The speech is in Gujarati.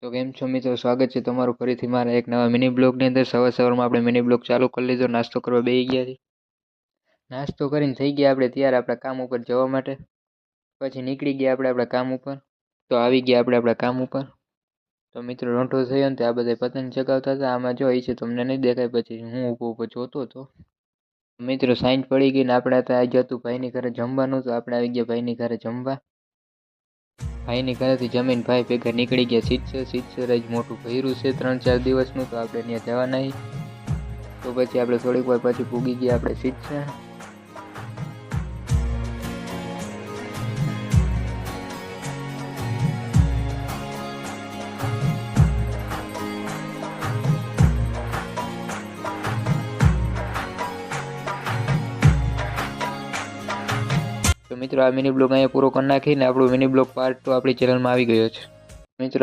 તો કેમ છો મિત્રો, સ્વાગત છે તમારું ફરીથી મારા એક નવા મિની બ્લોગની અંદર। સવારમાં આપણે મિની બ્લોગ ચાલુ કરી લીધો, નાસ્તો કરવા બેસી ગયા છીએ। નાસ્તો કરીને થઈ ગયા આપણે તૈયાર આપણા કામ ઉપર જવા માટે। પછી નીકળી ગયા આપણે આપણા કામ ઉપર। તો આવી ગયા આપણે આપણા કામ ઉપર। તો મિત્રો રોંઠો થયો ને, આ બધા પતંગ ચગાવતા હતા। આમાં જો છે તમને નહીં દેખાય, પછી હું ઊભો જોતો હતો। મિત્રો સાંજ પડી ગઈ ને આપણે આજે હતું ભાઈની ઘરે જમવાનું, તો આપણે આવી ગયા ભાઈની ઘરે જમવા। ભાઈની ઘરેથી જમીન ભાઈ ભેગા નીકળી ગયા સિત્સર જ મોટું ભર્યું છે 3-4 દિવસનું, તો આપણે ત્યાં જવાના નહીં। તો પછી આપણે થોડીક વાર પછી પૂગી ગયા આપણે સિત્સર। તો મિત્રો આ મિની બ્લોગ અહીંયા પૂરો કરી નાખીને આપણો મિની બ્લોગ પાર્ટ 2 આપણી ચેનલમાં આવી ગયો છે મિત્રો।